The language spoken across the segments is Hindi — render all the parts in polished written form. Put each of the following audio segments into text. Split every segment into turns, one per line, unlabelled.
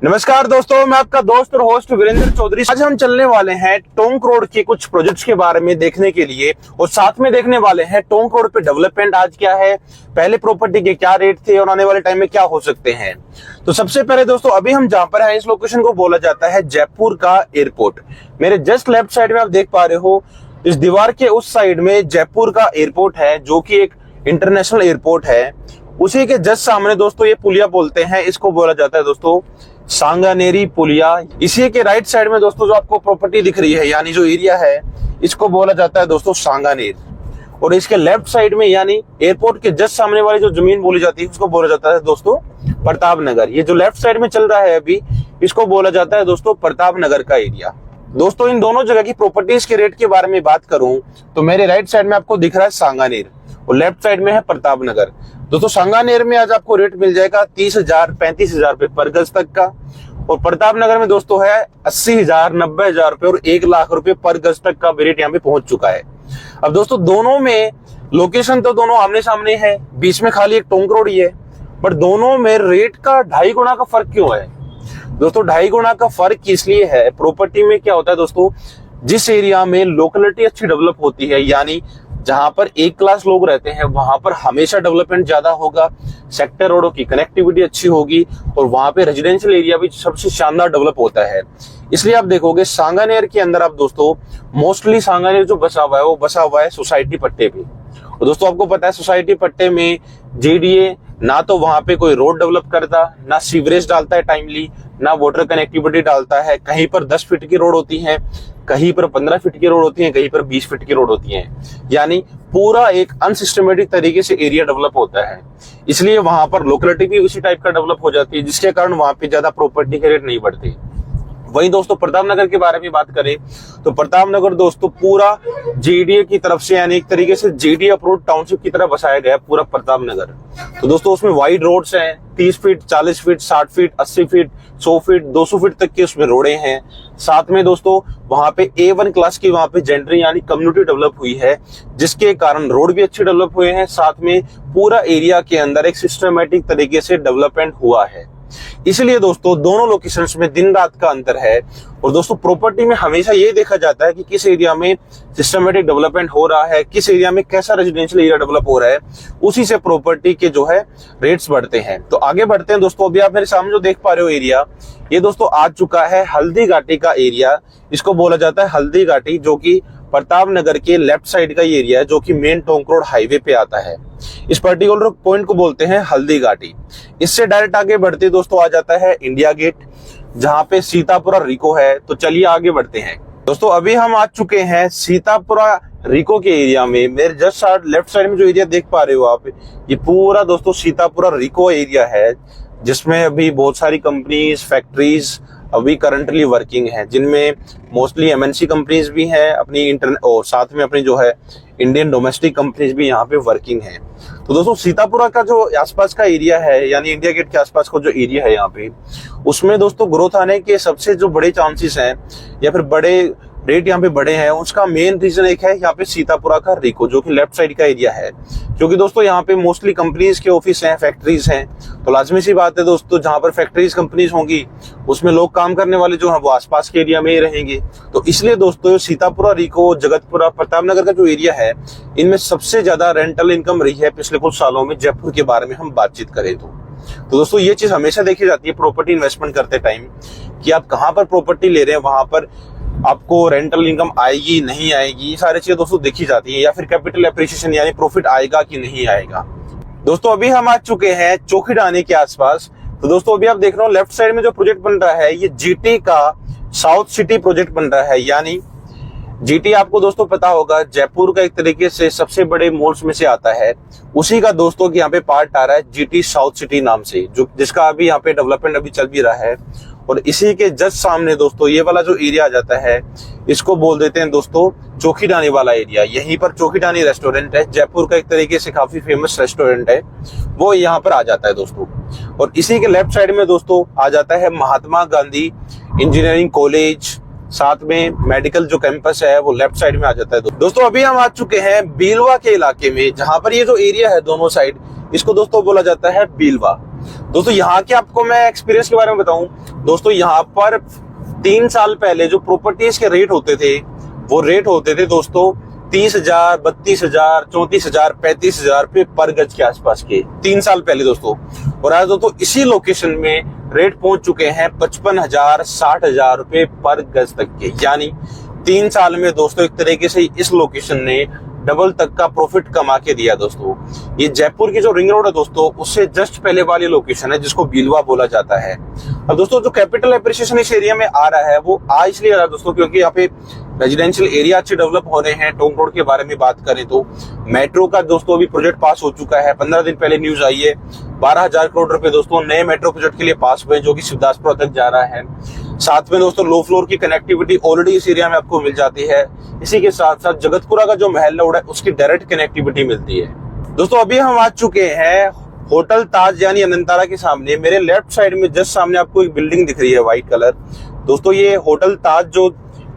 नमस्कार दोस्तों, मैं आपका दोस्त और होस्ट वीरेंद्र चौधरी। आज हम चलने वाले हैं टोंक रोड के कुछ प्रोजेक्ट्स के बारे में देखने के लिए और साथ में देखने वाले हैं टोंक रोड पे डेवलपमेंट आज क्या है, पहले प्रॉपर्टी के क्या रेट थे और आने वाले टाइम में क्या हो सकते हैं। तो सबसे पहले दोस्तों, अभी हम जहां पर हैं इस लोकेशन को बोला जाता है जयपुर का एयरपोर्ट। मेरे जस्ट लेफ्ट साइड में आप देख पा रहे हो, इस दीवार के उस साइड में जयपुर का एयरपोर्ट है जो की एक इंटरनेशनल एयरपोर्ट है। उसी के जस्ट सामने दोस्तों ये पुलिया बोलते हैं, इसको बोला जाता है दोस्तों सांगानेरी पुलिया। इसी के राइट साइड में दोस्तों जो आपको प्रॉपर्टी दिख रही है यानी जो एरिया है, इसको बोला जाता है दोस्तों सांगानेर। और इसके लेफ्ट साइड में यानी एयरपोर्ट के जस्ट सामने वाली जो जमीन बोली जाती है उसको बोला जाता है दोस्तों प्रताप नगर। ये जो लेफ्ट साइड में चल रहा है अभी, इसको बोला जाता है दोस्तों प्रताप नगर का एरिया। दोस्तों इन दोनों जगह की प्रॉपर्टीज के रेट के बारे में बात करूं तो मेरे राइट साइड में आपको दिख रहा है सांगानेर और लेफ्ट साइड में है प्रताप नगर। दोस्तों सांगानेर में आज आपको रेट मिल जाएगा 30,000 35,000 रुपए पर गज तक का, और प्रताप नगर में दोस्तों है 80,000 90,000 रुपए और 1,00,000 रुपए पर गज तक का रेट यहाँ पे पहुंच चुका है। अब दोस्तों दोनों में लोकेशन तो दोनों आमने सामने है, बीच में खाली एक टोंक रोड ही है, बट दोनों में रेट का 2.5 गुना का फर्क क्यों है दोस्तों? 2.5 गुना का फर्क इसलिए है, प्रॉपर्टी में क्या होता है दोस्तों, जिस एरिया में लोकेलिटी अच्छी डेवलप होती है यानी जहां पर एक क्लास लोग रहते हैं वहां पर हमेशा डेवलपमेंट ज्यादा होगा, सेक्टर रोडों की कनेक्टिविटी अच्छी होगी और वहां पे रेजिडेंशियल एरिया भी सबसे शानदार डेवलप होता है। इसलिए आप देखोगे सांगानेर के अंदर आप दोस्तों मोस्टली सांगानेर जो बसा हुआ है वो बसा हुआ है सोसाइटी पट्टे पे। और दोस्तों आपको पता है सोसाइटी पट्टे में जेडीए ना तो वहां पे कोई रोड डेवलप करता, ना सीवरेज डालता है टाइमली, ना वाटर कनेक्टिविटी डालता है। कहीं पर 10 फीट की रोड होती है, कहीं पर 15 फीट की रोड होती है, कहीं पर 20 फीट की रोड होती है, यानी पूरा एक अनसिस्टमेटिक तरीके से एरिया डेवलप होता है। इसलिए वहां पर लोकेलिटी भी उसी टाइप का डेवलप हो जाती है, जिसके कारण वहां पे ज्यादा प्रॉपर्टी के रेट नहीं बढ़ते। वहीं दोस्तों प्रताप नगर के बारे में बात करें तो प्रताप नगर दोस्तों पूरा जेडीए की तरफ से यानी एक तरीके से जेडीए अप्रोच टाउनशिप की तरह बसाया गया पूरा प्रताप नगर। तो दोस्तों उसमें वाइड रोड्स हैं, 30 feet 40 feet 60 feet 80 feet 100 feet 200 feet तक की उसमें रोडें हैं। साथ में दोस्तों वहां पे A1 क्लास की वहां पे जेंट्री यानी कम्युनिटी डेवलप हुई है, जिसके कारण रोड भी अच्छे डेवलप हुए हैं। साथ में पूरा एरिया के अंदर एक सिस्टमेटिक तरीके से डेवलपमेंट हुआ है। इसलिए दोस्तों दोनों लोकेशंस में दिन रात का अंतर है। और दोस्तों प्रॉपर्टी में हमेशा ये देखा जाता है कि किस एरिया में सिस्टमेटिक डेवलपमेंट हो रहा है, किस एरिया में कैसा रेजिडेंशियल एरिया डेवलप हो रहा है, उसी से प्रॉपर्टी के जो है रेट्स बढ़ते हैं। तो आगे बढ़ते हैं दोस्तों। अभी आप मेरे सामने जो देख पा रहे हो एरिया, ये दोस्तों आ चुका है हल्दी घाटी का एरिया। इसको बोला जाता है हल्दी घाटी, जो कि प्रताप नगर के लेफ्ट साइड का ये एरिया है, जो कि मेन टोंक रोड हाईवे पे आता है। इस पर्टिकुलर पॉइंट को बोलते हैं हल्दी घाटी। इससे डायरेक्ट आगे बढ़ते दोस्तों आ जाता है इंडिया गेट, जहां पे सीतापुरा रिको है। तो चलिए आगे बढ़ते हैं दोस्तों। अभी हम आ चुके हैं सीतापुरा रिको के एरिया में। मेरे जस्ट लेफ्ट साइड में जो एरिया देख पा रहे हो आप, ये पूरा दोस्तों सीतापुरा रिको एरिया है, जिसमें अभी बहुत सारी कंपनीज फैक्ट्रीज अभी करंटली वर्किंग है, जिनमें मोस्टली एमएनसी कंपनीज भी हैं अपनी इंटरनेट, और साथ में अपनी जो है इंडियन डोमेस्टिक कंपनीज भी यहाँ पे वर्किंग है। तो दोस्तों सीतापुरा का जो आसपास का एरिया है यानी इंडिया गेट के आसपास का जो एरिया है यहाँ पे, उसमें दोस्तों ग्रोथ आने के सबसे जो बड़े चांसेस हैं या फिर बड़े रेट यहाँ पे बढ़े हैं, उसका मेन रीजन एक है यहाँ पे सीतापुरा का रिको, जो कि लेफ्ट साइड का एरिया है। क्योंकि दोस्तों यहाँ पे मोस्टली कंपनीज के ऑफिस हैं, फैक्ट्रीज हैं, तो लाजमी सी बात है दोस्तों जहाँ पर फैक्ट्रीज कंपनीज होंगी उसमें लोग काम करने वाले जो है वो आसपास के एरिया में ही रहेंगे। तो इसलिए दोस्तों सीतापुरा रिको जगतपुरा प्रताप नगर का जो एरिया है, इनमें सबसे ज्यादा रेंटल इनकम रही है पिछले कुछ सालों में। जयपुर के बारे में हम बातचीत करें तो दोस्तों ये चीज हमेशा देखी जाती है प्रॉपर्टी इन्वेस्टमेंट करते टाइम, कि आप कहाँ पर प्रॉपर्टी ले रहे हैं, वहां पर आपको रेंटल इनकम आएगी नहीं आएगी, ये सारी चीजें दोस्तों देखी जाती है, या फिर कैपिटल एप्रिसिएशन यानी प्रॉफिट आएगा कि नहीं आएगा। दोस्तों अभी हम आ चुके हैं चौखीडानी के आसपास। तो दोस्तों अभी आप देख रहे हो लेफ्ट साइड में जो प्रोजेक्ट बन रहा है, ये जीटी का साउथ सिटी प्रोजेक्ट बन रहा है। यानी जीटी आपको दोस्तों पता होगा जयपुर का एक तरीके से सबसे बड़े मॉल्स में से आता है, उसी का दोस्तों की यहाँ पे पार्ट आ रहा है जीटी साउथ सिटी नाम से, जो जिसका अभी यहाँ पे डेवलपमेंट अभी चल भी रहा है। और इसी के जस्ट सामने दोस्तों ये वाला जो एरिया आ जाता है, इसको बोल देते हैं दोस्तों चौखीडानी वाला एरिया। यहीं पर चौखीडानी रेस्टोरेंट है, जयपुर का एक तरीके से काफी फेमस रेस्टोरेंट है, वो यहाँ पर आ जाता है दोस्तों। और इसी के लेफ्ट साइड में दोस्तों आ जाता है महात्मा गांधी इंजीनियरिंग कॉलेज, साथ में मेडिकल जो कैंपस है वो लेफ्ट साइड में आ जाता है। दोस्तों अभी हम आ चुके हैं बीलवा के इलाके में, जहां पर ये जो एरिया है दोनों साइड, इसको दोस्तों बोला जाता है बीलवा। दोस्तों यहाँ के आपको मैं एक्सपीरियंस के बारे में बताऊं, दोस्तों यहाँ पर 3 साल पहले जो प्रॉपर्टीज के रेट होते थे, वो रेट होते थे दोस्तों 30,000, 32,000, 34,000, 35,000 रुपए पर गज के आसपास के 3 साल पहले दोस्तों। और आज दोस्तों इसी लोकेशन में रेट पहुंच चुके हैं 55,000, 60,000 रुपए पर गज तक के। यानी 3 साल में दोस्तों एक तरीके से इस लोकेशन ने डबल तक का प्रॉफिट कमा के दिया दोस्तों। ये जयपुर की जो रिंग रोड है दोस्तों, उससे जस्ट पहले वाली लोकेशन है जिसको बीलवा बोला जाता है। अब दोस्तों जो कैपिटल एप्रिसिएशन इस एरिया में आ रहा है वो आ इसलिए रहा है दोस्तों क्योंकि यहाँ पे रेजिडेंशियल एरिया अच्छे डेवलप हो रहे हैं। टोंक रोड के बारे में बात करें तो मेट्रो का दोस्तों अभी प्रोजेक्ट पास हो चुका है। 15 दिन पहले न्यूज आई है 12,000 करोड़ रुपए दोस्तों नए मेट्रो प्रोजेक्ट के लिए पास हुए, जो कि शिवदासपुर तक जा रहा है। साथ में दोस्तों लो फ्लोर की कनेक्टिविटी ऑलरेडी इस एरिया में आपको मिल जाती है। इसी के साथ साथ जगतपुरा का जो महल रोड है उसकी डायरेक्ट कनेक्टिविटी मिलती है। दोस्तों अभी हम आ चुके हैं होटल ताज यानी अनंतारा के सामने। मेरे लेफ्ट साइड में जस्ट सामने आपको एक बिल्डिंग दिख रही है व्हाइट कलर। दोस्तों ये होटल ताज जो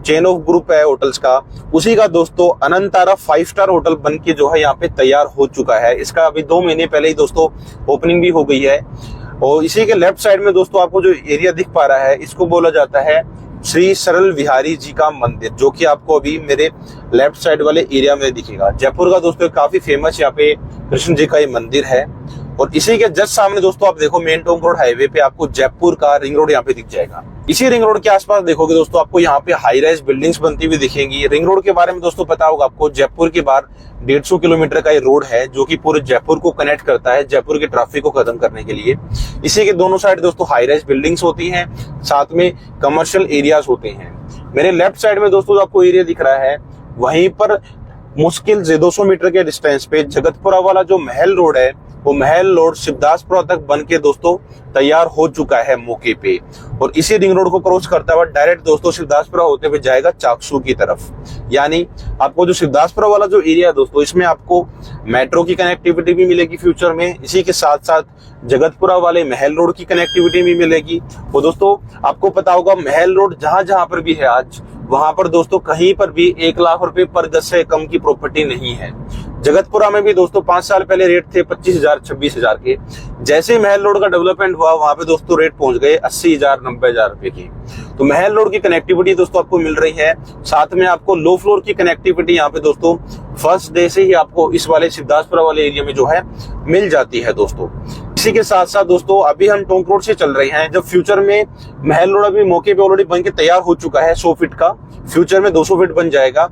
चेन ऑफ ग्रुप है होटल्स का, उसी का दोस्तों अनंतारा 5 स्टार होटल बन के जो है यहाँ पे तैयार हो चुका है। इसका अभी 2 महीने पहले ही दोस्तों ओपनिंग भी हो गई है। और इसी के लेफ्ट साइड में दोस्तों आपको जो एरिया दिख पा रहा है इसको बोला जाता है श्री सरल विहारी जी का मंदिर, जो कि आपको अभी मेरे लेफ्ट साइड वाले एरिया में दिखेगा। जयपुर का दोस्तों काफी फेमस यहाँ पे कृष्ण जी का ये मंदिर है। और इसी के जस्ट सामने दोस्तों आप देखो मेन टोंक रोड हाईवे पे आपको जयपुर का रिंग रोड यहाँ पे दिख जाएगा। इसी रिंग रोड के आसपास देखोगे दोस्तों आपको यहाँ पे हाई राइज बिल्डिंग्स बनती हुई दिखेंगी। रिंग रोड के बारे में दोस्तों पता होगा आपको, जयपुर के बाहर 150 किलोमीटर का ये रोड है जो कि पूरे जयपुर को कनेक्ट करता है जयपुर के ट्रैफिक को खत्म करने के लिए। इसी के दोनों साइड दोस्तों हाई राइज बिल्डिंग्स होती हैं, साथ में कमर्शियल एरियाज होते हैं। मेरे लेफ्ट साइड में दोस्तों जो आपको एरिया दिख रहा है वहीं पर मुश्किल से 200 मीटर के डिस्टेंस पे जगतपुरा वाला जो महल रोड है, वो महल रोड शिवदासपुरा तक बन के दोस्तों तैयार हो चुका है मौके पे। और इसी रिंग रोड को क्रॉस करता हुआ डायरेक्ट दोस्तों शिवदासपुरा होते हुए जाएगा चाकसू की तरफ। यानी आपको जो शिवदासपुरा वाला जो एरिया है दोस्तों, इसमें आपको मेट्रो की कनेक्टिविटी भी मिलेगी फ्यूचर में। इसी के साथ साथ जगतपुरा वाले महल रोड की कनेक्टिविटी भी मिलेगी। वो दोस्तों आपको पता होगा महल रोड जहां जहां पर भी है आज, वहां पर दोस्तों कहीं पर भी 1 लाख रुपए पर गज से कम की प्रॉपर्टी नहीं है। जगतपुरा में भी दोस्तों 5 साल पहले रेट थे 25,000, 26,000 के। जैसे ही महल रोड का डेवलपमेंट हुआ वहां पे दोस्तों रेट पहुंच गए 80,000, 90,000 रुपए की। तो महल रोड की कनेक्टिविटी दोस्तों आपको मिल रही है। साथ में आपको लो फ्लोर की कनेक्टिविटी यहाँ पे दोस्तों फर्स्ट डे से ही आपको इस वाले शिवदासपुरा वाले एरिया में जो है मिल जाती है दोस्तों। इसी के साथ साथ दोस्तों अभी हम टोंक रोड से चल रहे हैं, जब फ्यूचर में महल रोड अभी मौके पे ऑलरेडी बन के तैयार हो चुका है 100 फीट का, फ्यूचर में 200 फीट बन जाएगा।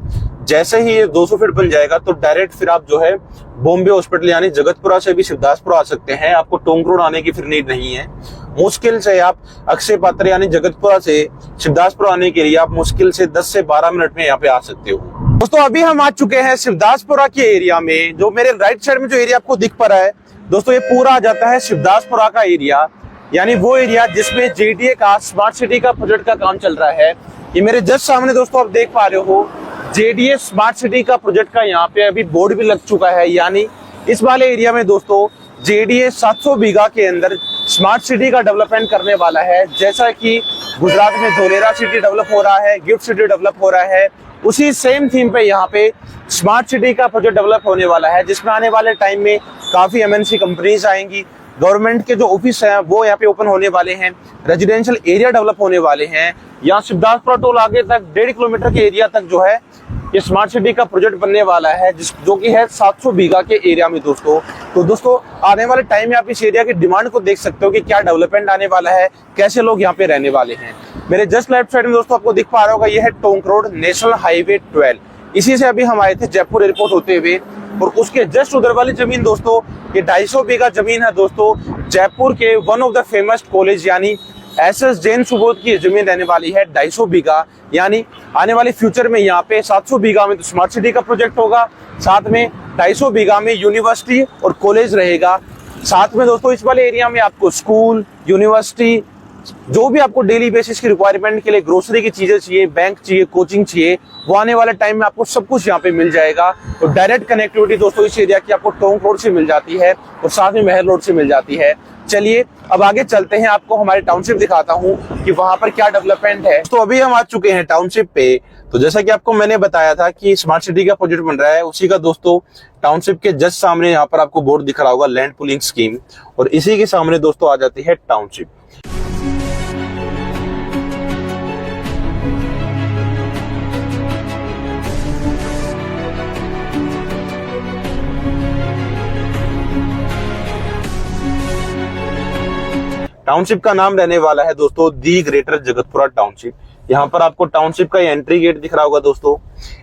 जैसे ही ये 200 फीट बन जाएगा तो डायरेक्ट फिर आप जो है बॉम्बे हॉस्पिटल यानी जगतपुरा से भी शिवदासपुरा आ सकते हैं। आपको टोंक रोड आने की फिर नीड नहीं है। मुश्किल से आप अक्षय पात्र यानी जगतपुरा से शिवदासपुरा आने के लिए आप मुश्किल से 10 से 12 मिनट में यहाँ पे आ सकते हो। दोस्तों अभी हम आ चुके हैं शिवदासपुरा के एरिया में। जो मेरे राइट साइड में जो एरिया आपको दिख पा रहा है दोस्तों, ये पूरा आ जाता है शिवदासपुरा का एरिया, यानी वो एरिया जिसमें JDA का स्मार्ट सिटी का प्रोजेक्ट का काम चल रहा है। ये मेरे जस्ट सामने दोस्तों आप देख पा रहे हो JDA स्मार्ट सिटी का प्रोजेक्ट का यहाँ पे अभी बोर्ड भी लग चुका है। यानी इस वाले एरिया में दोस्तों JDA 700 बीघा के अंदर स्मार्ट सिटी का डेवलपमेंट करने वाला है। जैसा कि गुजरात में धोलेरा सिटी डेवलप हो रहा है, गिफ्ट सिटी डेवलप हो रहा है, उसी सेम थीम पे यहाँ पे स्मार्ट सिटी का प्रोजेक्ट डेवलप होने वाला है, जिसमें आने वाले टाइम में काफी MNC कंपनीज आएंगी। गवर्नमेंट के जो ऑफिस हैं वो यहाँ पे ओपन होने वाले हैं, रेजिडेंशियल एरिया डेवलप होने वाले हैं। यहाँ शिवदासपुरा टोल आगे तक 1.5 किलोमीटर के एरिया तक जो है ये स्मार्ट सिटी का प्रोजेक्ट बनने वाला है, जो कि है 700 बीघा के एरिया में दोस्तों। तो दोस्तों आने वाले टाइम में आप इस एरिया की डिमांड को देख सकते हो कि क्या डेवलपमेंट आने वाला है, कैसे लोग यहाँ पे रहने वाले हैं। मेरे जस्ट लेफ्ट साइड में दोस्तों आपको दिख पा रहा होगा ये है टोंक रोड, नेशनल हाईवे 12। इसी से अभी हम आए थे जयपुर एयरपोर्ट होते हुए, और उसके जस्ट उधर वाली जमीन दोस्तों ये 250 बीघा जमीन है दोस्तों। जयपुर के one of the famous college यानी SS जैन सुबोध की जमीन रहने वाली है 250 बीघा। यानी आने वाले फ्यूचर में यहाँ पे 700 बीघा में तो स्मार्ट सिटी का प्रोजेक्ट होगा, साथ में 250 बीघा में यूनिवर्सिटी और कॉलेज रहेगा। साथ में दोस्तों इस वाले एरिया में आपको स्कूल, यूनिवर्सिटी, जो भी आपको डेली बेसिस की रिक्वायरमेंट के लिए ग्रोसरी की चीजें चाहिए, बैंक चाहिए, कोचिंग चाहिए, वो आने वाले टाइम में आपको सब कुछ यहाँ पे मिल जाएगा। तो डायरेक्ट कनेक्टिविटी दोस्तों इस एरिया की आपको टोंक रोड से मिल जाती है और साथ में महल रोड से मिल जाती है। चलिए अब आगे चलते हैं, आपको हमारे टाउनशिप दिखाता हूँ कि वहां पर क्या डेवलपमेंट है। तो अभी हम आ चुके हैं टाउनशिप पे। तो जैसा कि आपको मैंने बताया था कि स्मार्ट सिटी का प्रोजेक्ट बन रहा है, उसी का दोस्तों टाउनशिप के जस्ट सामने यहाँ पर आपको बोर्ड दिख रहा होगा, लैंड पूलिंग स्कीम, और इसी के सामने दोस्तों आ जाती है टाउनशिप। टाउनशिप का नाम रहने वाला है दोस्तों दी ग्रेटर जगतपुरा टाउनशिप। यहाँ पर आपको टाउनशिप का एंट्री गेट दिख रहा होगा दोस्तों।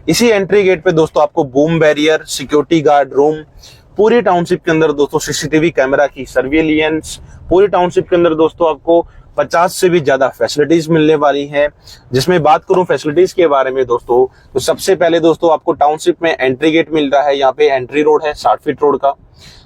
इसी एंट्री गेट पे दोस्तों आपको boom barrier, security guard room, पूरी टाउनशिप के अंदर दोस्तों सीसीटीवी कैमरा की सर्विलियंस, पूरी टाउनशिप के अंदर दोस्तों आपको 50 से भी ज्यादा फैसिलिटीज मिलने वाली हैं। जिसमें बात करूं फैसिलिटीज के बारे में दोस्तों, तो सबसे पहले दोस्तों आपको टाउनशिप में एंट्री गेट मिल रहा है। यहाँ पे एंट्री रोड है 60 फीट रोड का,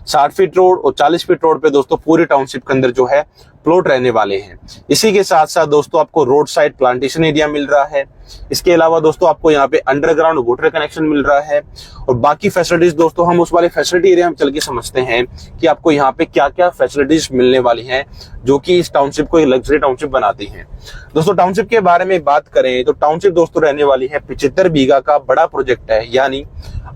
60 फीट रोड और 40 फीट रोड पे दोस्तों पूरे टाउनशिप के अंदर जो है प्लॉट रहने वाले हैं। इसी के साथ साथ दोस्तों आपको रोड साइड प्लांटेशन एरिया मिल रहा है। इसके अलावा दोस्तों आपको यहाँ पे अंडरग्राउंड वाटर कनेक्शन मिल रहा है और बाकी फैसिलिटीज दोस्तों हम उस वाले फैसिलिटी एरिया में चल के समझते हैं कि आपको यहाँ पे क्या क्या फैसिलिटीज मिलने वाली हैं, जो कि इस टाउनशिप को एक लग्जरी टाउनशिप बनाती हैं। दोस्तों टाउनशिप के बारे में बात करें तो टाउनशिप दोस्तों रहने वाली है 75 बीघा का बड़ा प्रोजेक्ट है। यानी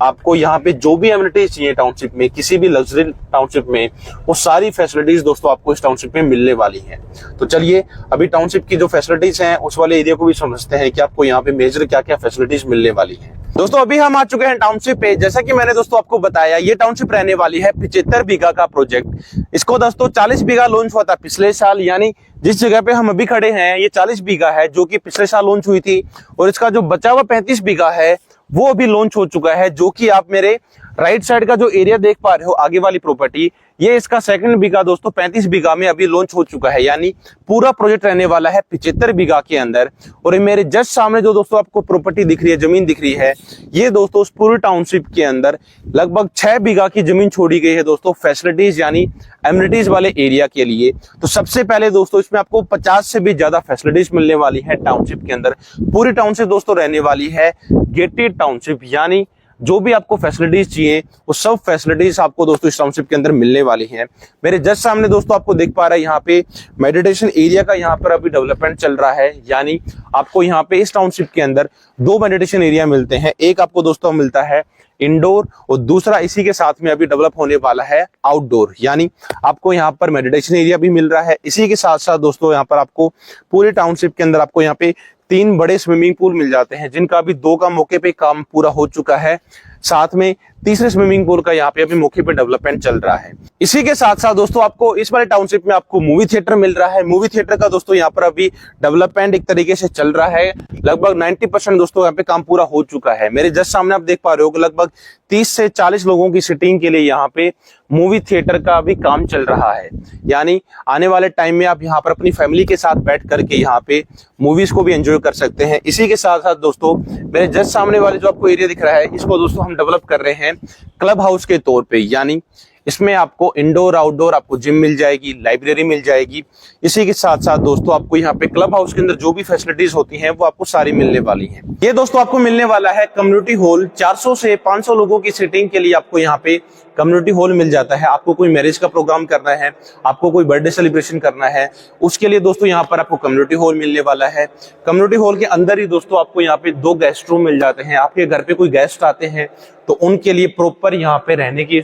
आपको यहाँ पे जो भी एमिनिटीज चाहिए टाउनशिप में, किसी भी लग्जरी टाउनशिप में, वो सारी फैसिलिटीज दोस्तों आपको इस टाउनशिप में मिलने वाली हैं। तो चलिए अभी टाउनशिप की जो फैसिलिटीज हैं उस वाले एरिया को भी समझते हैं कि आपको यहाँ पे मेजर क्या क्या फैसिलिटीज मिलने वाली हैं। दोस्तों अभी हम आ चुके हैं टाउनशिप पे। जैसा कि मैंने दोस्तों आपको बताया, ये टाउनशिप रहने वाली है 75 बीघा का प्रोजेक्ट। इसको दोस्तों 40 बीघा लॉन्च हुआ था पिछले साल, यानी जिस जगह पे हम अभी खड़े हैं ये 40 बीघा है जो कि पिछले साल लॉन्च हुई थी, और इसका जो बचा हुआ 35 बीघा है वो अभी लॉन्च हो चुका है। जो कि आप मेरे राइट साइड का जो एरिया देख पा रहे हो, आगे वाली प्रॉपर्टी, ये इसका सेकंड बीघा दोस्तों 35 बीघा में अभी लॉन्च हो चुका है। यानी पूरा प्रोजेक्ट रहने वाला है 75 बीघा के अंदर। और मेरे जस्ट सामने जो दोस्तों आपको प्रॉपर्टी दिख रही है, जमीन दिख रही है, ये दोस्तों उस पूरी टाउनशिप के अंदर लगभग 6 बीघा की जमीन छोड़ी गई है दोस्तों फैसिलिटीज यानी एमिनिटीज वाले एरिया के लिए। तो सबसे पहले दोस्तों इसमें आपको 50 से भी ज्यादा फैसिलिटीज मिलने वाली है टाउनशिप के अंदर। पूरी टाउनशिप दोस्तों रहने वाली है गेटेड टाउनशिप, यानी जो भी आपको फैसिलिटीज चाहिए वो सब फैसिलिटीज आपको दोस्तों इस टाउनशिप के अंदर मिलने वाली हैं। मेरे जस्ट सामने दोस्तों आपको दिख पा रहा है यहाँ पे मेडिटेशन एरिया का यहाँ पर अभी डेवलपमेंट चल रहा है। यानी आपको यहाँ पे इस टाउनशिप के अंदर 2 मेडिटेशन एरिया मिलते हैं। एक आपको दोस्तों मिलता है इंडोर और दूसरा इसी के साथ में अभी डेवलप होने वाला है आउटडोर। यानी आपको यहाँ पर मेडिटेशन एरिया भी मिल रहा है। इसी के साथ साथ दोस्तों यहाँ पर आपको पूरे टाउनशिप के अंदर आपको यहाँ पे 3 बड़े स्विमिंग पूल मिल जाते हैं, जिनका अभी 2 का मौके पे काम पूरा हो चुका है। साथ में तीसरे स्विमिंग पूल का यहाँ पे अभी मौके पे डेवलपमेंट चल रहा है। इसी के साथ साथ दोस्तों आपको इस वाले टाउनशिप में आपको मूवी थिएटर मिल रहा है। मूवी थिएटर का दोस्तों यहाँ पर अभी डेवलपमेंट एक तरीके से चल रहा है। लगभग 90% दोस्तों यहाँ पे काम पूरा हो चुका है। मेरे जस्ट सामने आप देख पा रहे हो कि लगभग 30 से 40 लोगों की सिटिंग के लिए यहाँ पे मूवी थिएटर का अभी काम चल रहा है। यानी आने वाले टाइम में आप यहाँ पर अपनी फैमिली के साथ बैठ करके यहाँ पे मूवीज को भी एंजॉय कर सकते हैं। इसी के साथ साथ दोस्तों मेरे जस्ट सामने वाले जो आपको एरिया दिख रहा है, इसको दोस्तों हम डेवलप कर रहे हैं क्लब हाउस के तौर पे। यानी इसमें आपको इंडोर आउटडोर आपको जिम मिल जाएगी, लाइब्रेरी मिल जाएगी। इसी के साथ साथ दोस्तों आपको यहाँ पे क्लब हाउस के अंदर जो भी फैसिलिटीज होती हैं वो आपको सारी मिलने वाली हैं। ये दोस्तों आपको मिलने वाला है कम्युनिटी हॉल। 400 से 500 लोगों की सिटिंग के लिए आपको यहाँ पे कम्युनिटी हॉल मिल जाता है। आपको कोई मैरिज का प्रोग्राम करना है, आपको कोई बर्थडे सेलिब्रेशन करना है, उसके लिए दोस्तों यहाँ पर आपको कम्युनिटी हॉल मिलने वाला है। कम्युनिटी हॉल के अंदर ही दोस्तों आपको यहाँ पे 2 गेस्ट रूम मिल जाते हैं। आपके घर पे कोई गेस्ट आते हैं तो उनके लिए प्रॉपर यहाँ पे रहने की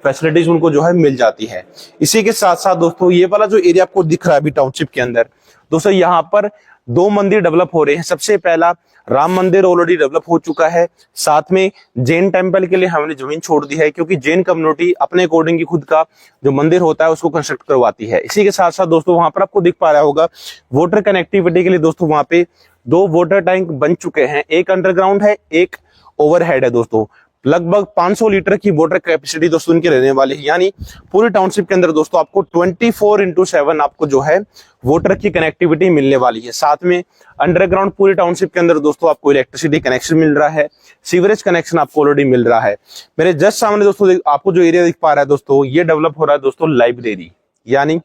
फैसिलिटीज उनको जो है मिल जाती है। इसी के साथ साथ दोस्तों ये वाला जो एरिया आपको दिख रहा है अभी टाउनशिप के अंदर, दोस्तों यहाँ पर 2 मंदिर डेवलप हो रहे हैं। सबसे पहला राम मंदिर ऑलरेडी डेवलप हो चुका है। साथ में जैन टेम्पल के लिए हमने जमीन छोड़ दी है, क्योंकि जैन कम्युनिटी अपने अकॉर्डिंग की खुद का जो मंदिर होता है उसको कंस्ट्रक्ट करवाती है। इसी के साथ साथ दोस्तों वहां पर आपको दिख पा रहा होगा वाटर कनेक्टिविटी के लिए दोस्तों वहां पे 2 वाटर टैंक बन चुके हैं। एक अंडरग्राउंड है, एक ओवरहेड है दोस्तों। लगभग 500 लीटर की वाटर कैपेसिटी दोस्तों इनकी रहने वाली है। यानी पूरे टाउनशिप के अंदर दोस्तों आपको 24/7 आपको जो है वाटर की कनेक्टिविटी मिलने वाली है। साथ में अंडरग्राउंड पूरे टाउनशिप के अंदर दोस्तों आपको इलेक्ट्रिसिटी कनेक्शन मिल रहा है, सीवरेज कनेक्शन आपको ऑलरेडी मिल रहा है। मेरे जस्ट सामने दोस्तों आपको जो एरिया दिख पा रहा है दोस्तों, ये डेवलप हो रहा है दोस्तों लाइब्रेरी। यानी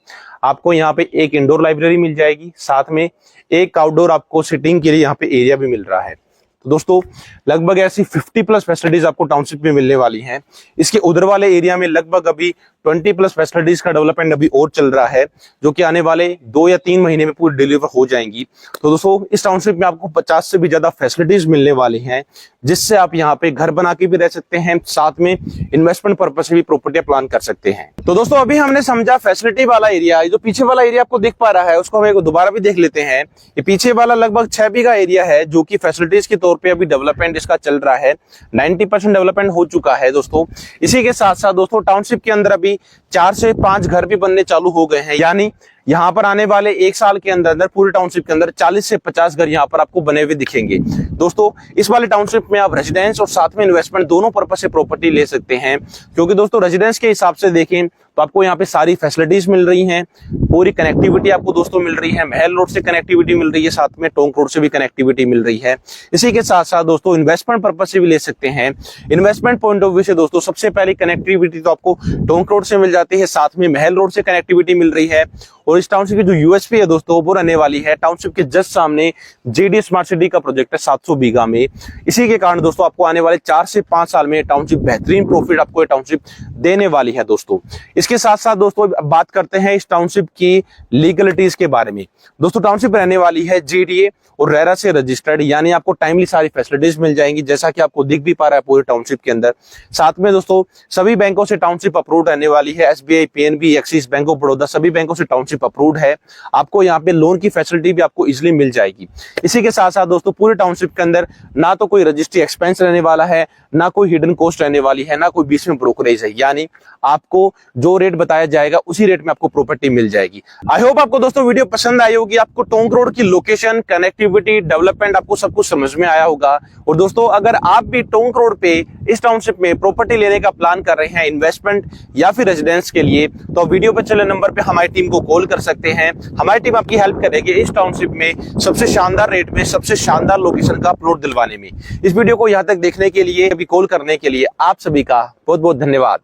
आपको यहाँ पे एक इंडोर लाइब्रेरी मिल जाएगी, साथ में एक आउटडोर आपको सिटिंग के लिए यहाँ पे एरिया भी मिल रहा है। तो दोस्तों लगभग ऐसी 50 प्लस फैसिलिटीज आपको टाउनशिप में मिलने वाली हैं। इसके उधर वाले एरिया में लगभग अभी 20 प्लस फैसिलिटीज का डेवलपमेंट अभी और चल रहा है, जो कि आने वाले 2 या 3 महीने में पूरी डिलीवर हो जाएंगी। तो दोस्तों इस टाउनशिप में आपको 50 से भी ज्यादा फैसिलिटीज मिलने वाली हैं, जिससे आप यहाँ पे घर बना के भी रह सकते हैं, साथ में इन्वेस्टमेंट पर्पज से भी प्रॉपर्टियां प्लान कर सकते हैं। तो दोस्तों अभी हमने समझा फैसिलिटी वाला एरिया, जो पीछे वाला एरिया आपको दिख पा रहा है उसको हम दोबारा भी देख लेते हैं। ये पीछे वाला लगभग 6 बीघा एरिया है, जो कि फैसिलिटीज के तौर पे अभी डेवलपमेंट इसका चल रहा है। 90% डेवलपमेंट हो चुका है दोस्तों। इसी के साथ साथ दोस्तों टाउनशिप के अंदर अभी 4 से 5 घर भी बनने चालू हो गए हैं, यानी यहाँ पर आने वाले 1 साल के अंदर पूरे टाउनशिप के अंदर 40 से 50 घर यहाँ पर आपको बने हुए दिखेंगे। दोस्तों इस वाले टाउनशिप में आप रेजिडेंस और साथ में इन्वेस्टमेंट दोनों पर्पज से प्रॉपर्टी ले सकते हैं, क्योंकि दोस्तों रेजिडेंस के हिसाब से देखें तो आपको यहाँ पे सारी फैसिलिटीज मिल रही हैं, पूरी कनेक्टिविटी आपको दोस्तों मिल रही है, महल रोड से कनेक्टिविटी मिल रही है, साथ में टोंक रोड से भी कनेक्टिविटी मिल रही है। इसी के साथ साथ दोस्तों इन्वेस्टमेंट पर्पज से भी ले सकते हैं। इन्वेस्टमेंट पॉइंट ऑफ व्यू से दोस्तों सबसे पहले कनेक्टिविटी तो आपको टोंक रोड से मिल जाती है, साथ में महल रोड से कनेक्टिविटी मिल रही है। और इस टाउनशिप की जो यूएसपी है दोस्तों वो रहने वाली है टाउनशिप के जस्ट सामने जेडी स्मार्ट सिटी का प्रोजेक्ट है 700 बीघा में। इसी के कारण दोस्तों आपको आने वाले 4 से 5 साल में टाउनशिप बेहतरीन प्रॉफिट आपको ये टाउनशिप देने वाली है दोस्तों। इसके साथ साथ दोस्तों बात करते हैं इस टाउनशिप की लीगलिटीज के बारे में। दोस्तों टाउनशिप रहने वाली है जेडीए और रेरा से रजिस्टर्ड, यानी आपको टाइमली सारी फैसिलिटीज मिल जाएंगी, जैसा कि आपको दिख भी पा रहा है पूरे टाउनशिप के अंदर। साथ में दोस्तों सभी बैंकों से टाउनशिप अप्रूव्ड रहने वाली है, SBI, PNB, axis, bank of Baroda, सभी बैंकों से टाउनशिप अप्रूव्ड है। आपको यहाँ पे लोन की फैसिलिटी भी आपको इजिली मिल जाएगी। इसी के साथ साथ दोस्तों पूरे टाउनशिप के अंदर ना तो कोई रजिस्ट्री एक्सपेंस रहने वाला है, ना कोई हिडन कॉस्ट रहने वाली है, ना कोई बीच में ब्रोकरेज है, यानी आपको जो रेट बताया जाएगा उसी रेट में आपको प्रॉपर्टी मिल जाएगी। आई होप आपको दोस्तों वीडियो पसंद आई होगी, आपको टोंक रोड की लोकेशन, कनेक्टिविटी, डेवलपमेंट आपको सब कुछ समझ में आया होगा। और दोस्तों अगर आप भी टोंक रोड पे इस टाउनशिप में प्रॉपर्टी लेने का प्लान कर रहे हैं इन्वेस्टमेंट या फिर रेजिडेंस के लिए, तो वीडियो पे चले नंबर पे हमारी टीम को कॉल कर सकते हैं। हमारी टीम आपकी हेल्प करेगी इस टाउनशिप में सबसे शानदार रेट में, सबसे शानदार लोकेशन का प्लॉट दिलवाने में। इस वीडियो को यहाँ तक देखने के लिए, अभी कॉल करने के लिए आप सभी का बहुत बहुत धन्यवाद।